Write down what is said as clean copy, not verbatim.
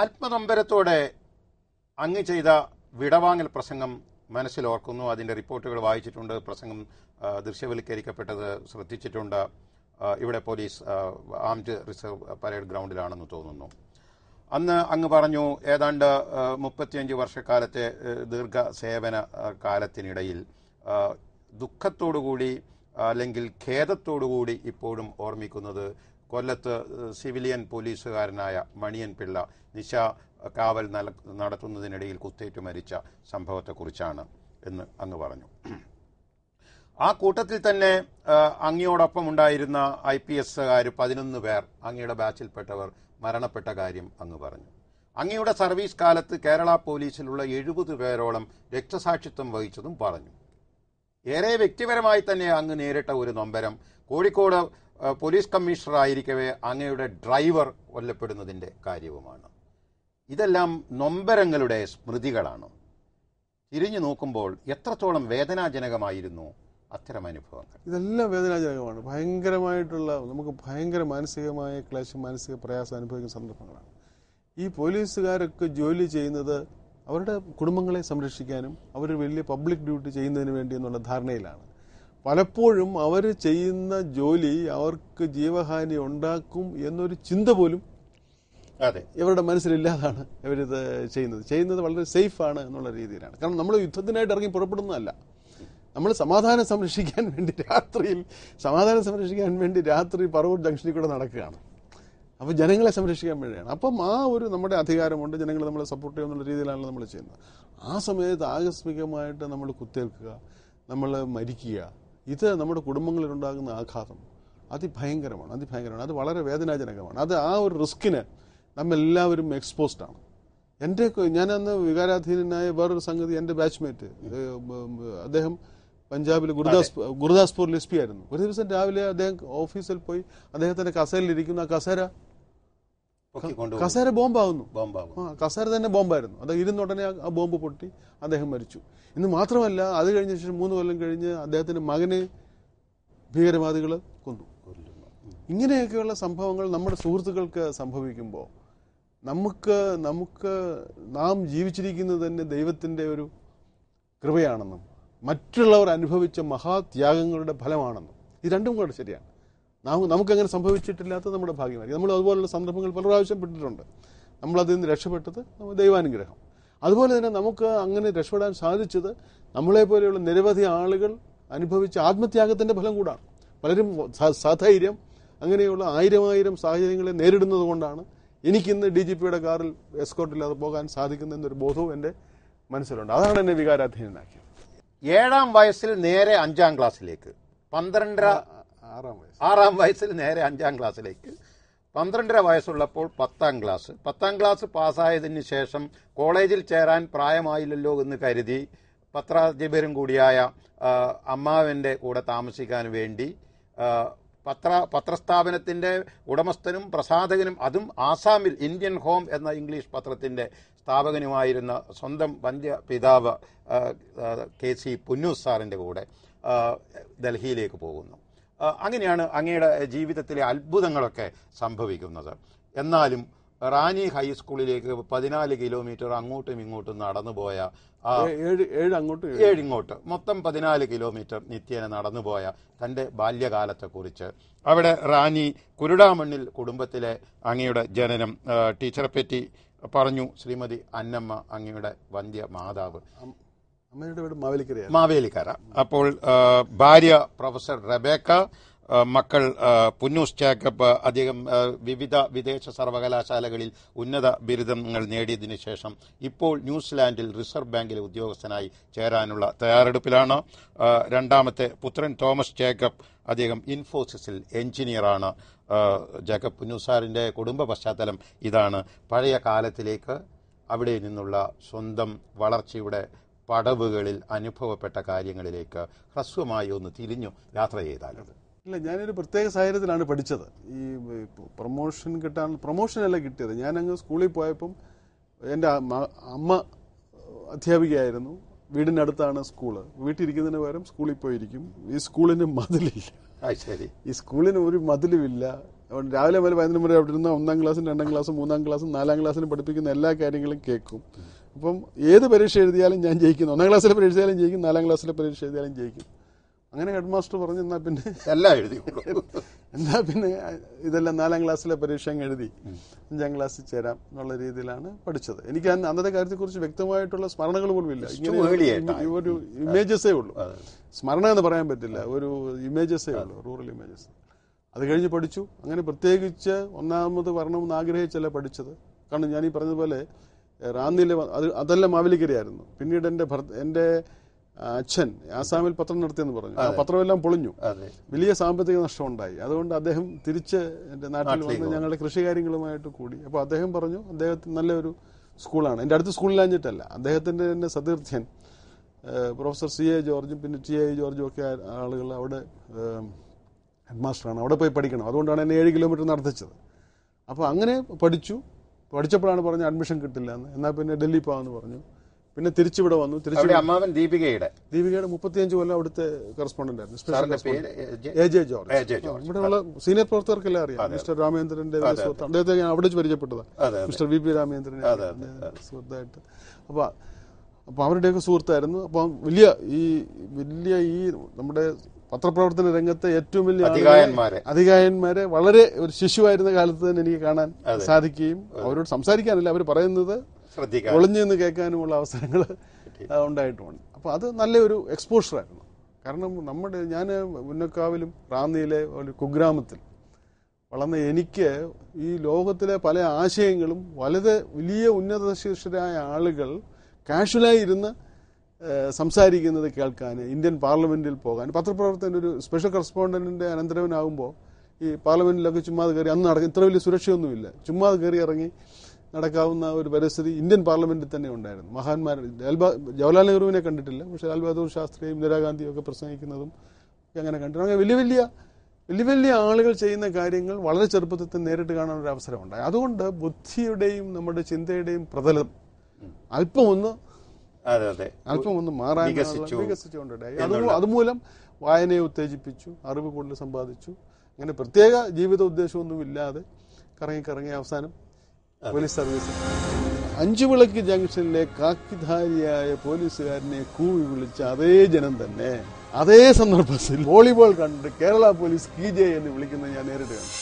ആത്മനൊമ്പരത്തോടെ അങ്ങ് ചെയ്ത വിടവാങ്ങൽ പ്രസംഗം മനസ്സിലോർക്കുന്നു. അതിൻ്റെ റിപ്പോർട്ടുകൾ വായിച്ചിട്ടുണ്ട്. പ്രസംഗം ദൃശ്യവൽക്കരിക്കപ്പെട്ടത് ശ്രദ്ധിച്ചിട്ടുണ്ട്. ഇവിടെ പോലീസ് ആംഡ് റിസർവ് പരേഡ് ഗ്രൗണ്ടിലാണെന്ന് തോന്നുന്നു. അന്ന് അങ്ങ് പറഞ്ഞു ഏതാണ്ട് 35 വർഷക്കാലത്തെ ദീർഘ സേവന കാലത്തിനിടയിൽ ദുഃഖത്തോടുകൂടി അല്ലെങ്കിൽ ഖേദത്തോടുകൂടി ഇപ്പോഴും ഓർമ്മിക്കുന്നത് കൊല്ലത്ത് സിവിലിയൻ പോലീസുകാരനായ മണിയൻ പിള്ള നിശ കാവൽ നടത്തുന്നതിനിടയിൽ കുത്തേറ്റു മരിച്ച സംഭവത്തെക്കുറിച്ചാണ് എന്ന് അങ്ങ് പറഞ്ഞു. ആ കൂട്ടത്തിൽ തന്നെ അങ്ങയോടൊപ്പം ഉണ്ടായിരുന്ന IPSകാർ 11 പേർ അങ്ങയുടെ ബാച്ചിൽപ്പെട്ടവർ മരണപ്പെട്ട കാര്യം അങ്ങ് പറഞ്ഞു. അങ്ങയുടെ സർവീസ് കാലത്ത് കേരള പോലീസിലുള്ള 70 പേരോളം രക്തസാക്ഷിത്വം വഹിച്ചതും പറഞ്ഞു. ഏറെ വ്യക്തിപരമായി തന്നെ അങ്ങ് നേരിട്ട ഒരു നൊമ്പരം കോഴിക്കോട് പോലീസ് കമ്മീഷണറായിരിക്കവേ അങ്ങയുടെ ഡ്രൈവർ കൊല്ലപ്പെടുന്നതിൻ്റെ കാര്യവുമാണ്. ഇതെല്ലാം നൊമ്പരങ്ങളുടെ സ്മൃതികളാണ്. തിരിഞ്ഞു നോക്കുമ്പോൾ എത്രത്തോളം വേദനാജനകമായിരുന്നു അത്തരം അനുഭവങ്ങൾ? ഇതെല്ലാം വേദനാജനകമാണ്. ഭയങ്കരമായിട്ടുള്ള നമുക്ക് ഭയങ്കര മാനസികമായ ക്ലേശം, മാനസിക പ്രയാസം അനുഭവിക്കുന്ന സന്ദർഭങ്ങളാണ്. ഈ പോലീസുകാരൊക്കെ ജോലി ചെയ്യുന്നത് അവരുടെ കുടുംബങ്ങളെ സംരക്ഷിക്കാനും അവർ വലിയ പബ്ലിക് ഡ്യൂട്ടി ചെയ്യുന്നതിന് വേണ്ടി എന്നുള്ള ധാരണയിലാണ്. പലപ്പോഴും അവർ ചെയ്യുന്ന ജോലി അവർക്ക് ജീവഹാനി ഉണ്ടാക്കും എന്നൊരു ചിന്ത പോലും ഇവരുടെ മനസ്സിലില്ലാതാണ് ഇവരിത് ചെയ്യുന്നത് വളരെ സേഫാണ് എന്നുള്ള രീതിയിലാണ്. കാരണം നമ്മൾ യുദ്ധത്തിനായിട്ട് ഇറങ്ങി പുറപ്പെടുന്നതല്ല, നമ്മൾ സമാധാനം സംരക്ഷിക്കാൻ വേണ്ടി രാത്രി പറവൂർ ജംഗ്ഷനിൽ കൂടെ നടക്കുകയാണ്. അപ്പോൾ ജനങ്ങളെ സംരക്ഷിക്കാൻ വേണ്ടിയാണ്. അപ്പം ആ ഒരു നമ്മുടെ അധികാരമുണ്ട്, ജനങ്ങൾ നമ്മളെ സപ്പോർട്ട് ചെയ്യുന്നുള്ള രീതിയിലാണല്ലോ നമ്മൾ ചെയ്യുന്നത്. ആ സമയത്ത് ആകസ്മികമായിട്ട് നമ്മൾ കുത്തേൽക്കുക, നമ്മൾ മരിക്കുക, ഇത് നമ്മുടെ കുടുംബങ്ങളിലുണ്ടാകുന്ന ആഘാതം അതിഭയങ്കരമാണ്. അത് വളരെ വേദനാജനകമാണ്. അത് ആ ഒരു റിസ്കിന് നമ്മെല്ലാവരും എക്സ്പോസ്ഡാണ്. ഞാനന്ന് വികാരാധീനനായ വേറൊരു സംഗതി, എൻ്റെ ബാച്ച്മേറ്റ് അദ്ദേഹം പഞ്ചാബിൽ ഗുരുദാസ്പൂർ SP ആയിരുന്നു. ഒരു ദിവസം രാവിലെ അദ്ദേഹം ഓഫീസിൽ പോയി അദ്ദേഹത്തിന്റെ കസേരയിലിരിക്കുന്ന ആ കസേര ബോംബാവുന്നു. കസേര തന്നെ ബോംബായിരുന്നു. അത് ഇരുന്നുടനെ ആ ബോംബ് പൊട്ടി അദ്ദേഹം മരിച്ചു. ഇന്ന് മാത്രമല്ല, അത് കഴിഞ്ഞ ശേഷം 3 കൊല്ലം കഴിഞ്ഞ് അദ്ദേഹത്തിന്റെ മകനെ ഭീകരവാദികൾ കൊന്നു. ഇങ്ങനെയൊക്കെയുള്ള സംഭവങ്ങൾ നമ്മുടെ സുഹൃത്തുക്കൾക്ക് സംഭവിക്കുമ്പോൾ നാം ജീവിച്ചിരിക്കുന്നത് തന്നെ ദൈവത്തിന്റെ ഒരു കൃപയാണെന്നും മറ്റുള്ളവർ അനുഭവിച്ച മഹാത്യാഗങ്ങളുടെ ഫലമാണെന്നും ഈ രണ്ടും കൂടെ ശരിയാണ്. നമുക്കങ്ങനെ സംഭവിച്ചിട്ടില്ലാത്തത് നമ്മുടെ ഭാഗ്യമായിരിക്കും. നമ്മൾ അതുപോലുള്ള സന്ദർഭങ്ങൾ പല പ്രാവശ്യം പെട്ടിട്ടുണ്ട്. നമ്മളതിൽ നിന്ന് രക്ഷപ്പെട്ടത് ദൈവാനുഗ്രഹം. അതുപോലെ തന്നെ നമുക്ക് അങ്ങനെ രക്ഷപ്പെടാൻ സാധിച്ചത് നമ്മളെപ്പോലെയുള്ള നിരവധി ആളുകൾ അനുഭവിച്ച ആത്മത്യാഗത്തിന്റെ ഫലം കൂടാണ്. പലരും സധൈര്യം അങ്ങനെയുള്ള 1000 സാഹചര്യങ്ങളെ നേരിടുന്നത് കൊണ്ടാണ് എനിക്കിന്ന് DGPയുടെ കാറിൽ എസ്കോർട്ടില്ലാതെ പോകാൻ സാധിക്കുന്നതെന്നൊരു ബോധവും എൻ്റെ മനസ്സിലുണ്ട്. അതാണ് എന്നെ വികാരാധീനനാക്കിയത്. 7ാം വയസ്സിൽ നേരെ 5ാം ക്ലാസ്സിലേക്ക്, 6ാം വയസ്സിൽ നേരെ 5ാം ക്ലാസ്സിലേക്ക്, 12.5 വയസ്സുള്ളപ്പോൾ 10ാം ക്ലാസ്. 10ാം ക്ലാസ് പാസ്സായതിന് ശേഷം കോളേജിൽ ചേരാൻ പ്രായമായില്ലല്ലോ എന്ന് കരുതി പത്രാധിപരും കൂടിയായ അമ്മാവൻ്റെ കൂടെ താമസിക്കാൻ വേണ്ടി പത്രസ്ഥാപനത്തിൻ്റെ ഉടമസ്ഥനും പ്രസാധകനും, അതും ആസാമിൽ ഇന്ത്യൻ ഹോം എന്ന ഇംഗ്ലീഷ് പത്രത്തിൻ്റെ സ്ഥാപകനുമായിരുന്ന സ്വന്തം വന്ധ്യ പിതാവ് KC പുന്നൂസ് സാറിൻ്റെ കൂടെ ഡൽഹിയിലേക്ക് പോകുന്നു. അങ്ങനെയാണ് അങ്ങയുടെ ജീവിതത്തിലെ അത്ഭുതങ്ങളൊക്കെ സംഭവിക്കുന്നത്. എന്നാലും റാനി ഹൈസ്കൂളിലേക്ക് 14 കിലോമീറ്റർ അങ്ങോട്ടും ഇങ്ങോട്ടും നടന്നുപോയ 7 ഇങ്ങോട്ട് മൊത്തം 14 കിലോമീറ്റർ നിത്യേന നടന്നുപോയ തൻ്റെ ബാല്യകാലത്തെക്കുറിച്ച്, അവിടെ റാനി കുരുടാമണ്ണിൽ കുടുംബത്തിലെ അങ്ങയുടെ ജനനം ടീച്ചറെപ്പറ്റി പറഞ്ഞു. ശ്രീമതി അന്നമ്മ അങ്ങയുടെ വന്ധ്യ മാതാവ്, അമ്മയുടെ വീട് മാവേലിക്കര. അപ്പോൾ ഭാര്യ പ്രൊഫസർ റെബേക്ക, മക്കൾ പുന്നൂസ് ജേക്കബ്. അദ്ദേഹം വിവിധ വിദേശ സർവകലാശാലകളിൽ ഉന്നത ബിരുദങ്ങൾ നേടിയതിനു ശേഷം ഇപ്പോൾ ന്യൂസിലാൻഡിൽ റിസർവ് ബാങ്കിലെ ഉദ്യോഗസ്ഥനായി ചേരാനുള്ള തയ്യാറെടുപ്പിലാണ്. രണ്ടാമത്തെ പുത്രൻ തോമസ് ജേക്കബ്, അദ്ദേഹം ഇൻഫോസിസിൽ എഞ്ചിനീയറാണ്. ജേക്കബ് പുന്നൂസാറിൻ്റെ കുടുംബ പശ്ചാത്തലം ഇതാണ്. പഴയ കാലത്തിലേക്ക്, അവിടെ നിന്നുള്ള സ്വന്തം വളർച്ചയുടെ പടവുകളിൽ അനുഭവപ്പെട്ട കാര്യങ്ങളിലേക്ക് ഹ്രസ്വമായി ഒന്ന് തിരിഞ്ഞു യാത്ര ചെയ്താലത്. ഇല്ല, ഞാനൊരു പ്രത്യേക സാഹചര്യത്തിലാണ് പഠിച്ചത്. ഈ പ്രൊമോഷനല്ല കിട്ടിയത്. ഞാനങ്ങ് സ്കൂളിൽ പോയപ്പം എൻ്റെ അമ്മ അധ്യാപികയായിരുന്നു. വീടിനടുത്താണ് സ്കൂള്. വീട്ടിലിരിക്കുന്നതിന് പകരം സ്കൂളിൽ പോയിരിക്കും. ഈ സ്കൂളിന് മതിലില്ല. ശരി, ഈ സ്കൂളിന് ഒരു മതിലുമില്ല. രാവിലെ മുതൽ 11 വരെ അവിടെ ഇരുന്ന 1-ാം ക്ലാസ്സും 2-ാം ക്ലാസ്സും 3-ാം ക്ലാസ്സും 4-ാം ക്ലാസ്സിലും പഠിപ്പിക്കുന്ന എല്ലാ കാര്യങ്ങളും കേൾക്കും. അപ്പം ഏത് പരീക്ഷ എഴുതിയാലും ഞാൻ ജയിക്കുന്നു. 1-ാം ക്ലാസ്സിലെ പരീക്ഷ എഴുതിയാലും ജയിക്കും, 4-ാം ക്ലാസ്സിലെ പരീക്ഷ എഴുതിയാലും ജയിക്കും. അങ്ങനെ ഹെഡ് മാസ്റ്റർ പറഞ്ഞു, എന്നാ പിന്നെ ഇതെല്ലാം 4-ാം ക്ലാസ്സിലെ പരീക്ഷ അങ്ങ് എഴുതി 5-ാം ക്ലാസ്സിൽ ചേരാം എന്നുള്ള രീതിയിലാണ് പഠിച്ചത്. എനിക്ക് അന്നത്തെ കാര്യത്തെക്കുറിച്ച് വ്യക്തമായിട്ടുള്ള സ്മരണകൾ പോലും ഇല്ല. ഇങ്ങനെ ഒരു ഇമേജസേ ഉള്ളൂ, സ്മരണ എന്ന് പറയാൻ പറ്റില്ല, ഒരു ഇമേജസേ ഉള്ളൂ, റൂറൽ ഇമേജസ്. അത് കഴിഞ്ഞ് പഠിച്ചു. അങ്ങനെ പ്രത്യേകിച്ച് ഒന്നാമത് വരണമെന്ന് ആഗ്രഹിച്ചല്ല പഠിച്ചത്. കാരണം ഞാൻ ഈ പറഞ്ഞതുപോലെ റാന്നിയിലെ അതെല്ലാം മാവേലിക്കരയായിരുന്നു. പിന്നീട് എൻ്റെ അച്ഛൻ ആസാമിൽ പത്രം നടത്തിയെന്ന് പറഞ്ഞു. ആ പത്രമെല്ലാം പൊളിഞ്ഞു, വലിയ സാമ്പത്തിക നഷ്ടം ഉണ്ടായി. അതുകൊണ്ട് അദ്ദേഹം തിരിച്ച് എൻ്റെ നാട്ടിൽ വന്ന് ഞങ്ങളുടെ കൃഷികാര്യങ്ങളുമായിട്ട് കൂടി. അപ്പോൾ അദ്ദേഹം പറഞ്ഞു, അദ്ദേഹത്തിന് നല്ലൊരു സ്കൂളാണ്, എൻ്റെ അടുത്ത സ്കൂളിലാഞ്ഞിട്ടല്ല, അദ്ദേഹത്തിൻ്റെ തന്നെ സതീർത്ഥ്യൻ പ്രൊഫസർ CA ജോർജും പിന്നെ TA ജോർജും ഒക്കെ ആളുകൾ അവിടെ ഹെഡ് മാസ്റ്ററാണ്, അവിടെ പോയി പഠിക്കണം. അതുകൊണ്ടാണ് എന്നെ 7 കിലോമീറ്റർ നടത്തിച്ചത്. അപ്പോൾ അങ്ങനെ പഠിച്ചപ്പോഴാണ് പറഞ്ഞ അഡ്മിഷൻ കിട്ടില്ല എന്ന്. എന്നാൽ പിന്നെ ഡൽഹി പോകാമെന്ന് പറഞ്ഞു. പിന്നെ തിരിച്ചിവിടെ വന്നു. അമ്മാവൻ ദീപികയുടെ 35 കൊല്ലം അവിടുത്തെ കറസ്പോണ്ടന്റ് ആയിരുന്നു, സ്പെഷ്യൽ കറസ്പോണ്ടന്റ് AJ ജോർജ്. ഇവിടെയുള്ള സീനിയർ പ്രവർത്തകർക്കെല്ലാം അറിയാം. മിസ്റ്റർ രാമേന്ദ്രന്റെ സുഹൃത്ത്, അദ്ദേഹത്തെ ഞാൻ അവിടെ പരിചയപ്പെട്ടതാണ്, മിസ്റ്റർ VP രാമേന്ദ്രൻ സുഹൃത്തായിട്ട്. അപ്പോൾ അവരുടെയൊക്കെ സുഹൃത്തായിരുന്നു. അപ്പം വലിയ ഈ നമ്മുടെ പത്രപ്രവർത്തന രംഗത്തെ ഏറ്റവും വലിയ അധികായന്മാരെ വളരെ ഒരു ശിശുവായിരുന്ന കാലത്ത് തന്നെ എനിക്ക് കാണാൻ സാധിക്കുകയും അവരോട് സംസാരിക്കാനല്ല, അവർ പറയുന്നത് ഒളിഞ്ഞു നിന്ന് കേൾക്കാനുമുള്ള അവസരങ്ങൾ ഉണ്ടായിട്ടുമുണ്ട്. അപ്പോൾ അത് നല്ലൊരു എക്സ്പോഷറായിരുന്നു. കാരണം ഞാൻ മുന്നക്കാവിലും റാന്നിയിലെ ഒരു കുഗ്രാമത്തിൽ വളർന്ന എനിക്ക് ഈ ലോകത്തിലെ പല ആശയങ്ങളും വളരെ വലിയ ഉന്നത ശിക്ഷരായ ആളുകൾ കാഷ്വലായി ഇരുന്ന് സംസാരിക്കുന്നത് കേൾക്കാൻ, ഇന്ത്യൻ പാർലമെന്റിൽ പോകാൻ, പത്രപ്രവർത്തകൻ്റെ ഒരു സ്പെഷ്യൽ കറസ്പോണ്ടന്റിന്റെ അനന്തരവനാകുമ്പോൾ ഈ പാർലമെന്റിലൊക്കെ ചുമ്മാതെ കയറി, അന്ന് നടക്കും, ഇത്ര വലിയ സുരക്ഷയൊന്നുമില്ല, ചുമ്മാതെ കയറി ഇറങ്ങി നടക്കാവുന്ന ഒരു പരിസ്ഥിതി ഇന്ത്യൻ പാർലമെന്റിൽ തന്നെ ഉണ്ടായിരുന്നു. മഹാന്മാർ ജവഹർലാൽ നെഹ്റുവിനെ കണ്ടിട്ടില്ല, പക്ഷേ ലാൽ ബഹദൂർ ശാസ്ത്രിയും ഇന്ദിരാഗാന്ധിയും ഒക്കെ പ്രസംഗിക്കുന്നതും അങ്ങനെ കണ്ടിട്ടുണ്ട്. അങ്ങനെ വലിയ വലിയ ആളുകൾ ചെയ്യുന്ന കാര്യങ്ങൾ വളരെ ചെറുപ്പത്തിൽ നേരിട്ട് കാണാനൊരു അവസരം ഉണ്ടായി. അതുകൊണ്ട് ബുദ്ധിയുടെയും നമ്മുടെ ചിന്തയുടെയും പ്രതലം അല്പമൊന്ന് മാറാൻ വികസിച്ചുകൊണ്ടിട്ടായി. അതുമൂലം വായനയെ ഉത്തേജിപ്പിച്ചു, അറിവ് കൂടുതൽ സമ്പാദിച്ചു. അങ്ങനെ പ്രത്യേക ജീവിത ഉദ്ദേശമൊന്നുമില്ലാതെ കറങ്ങി അവസാനം പോലീസ് സർവീസ്. 5 വിളക്ക് ജംഗ്ഷനിലെ കാക്കിധാരിയായ പോലീസുകാരനെ കൂവി വിളിച്ച അതേ ജനം തന്നെ അതേ സന്ദർഭത്തിൽ വോളിബോൾ കണ്ട് കേരള പോലീസ് KJ എന്ന് വിളിക്കുന്നത് ഞാൻ നേരിട്ട് കണ്ടു.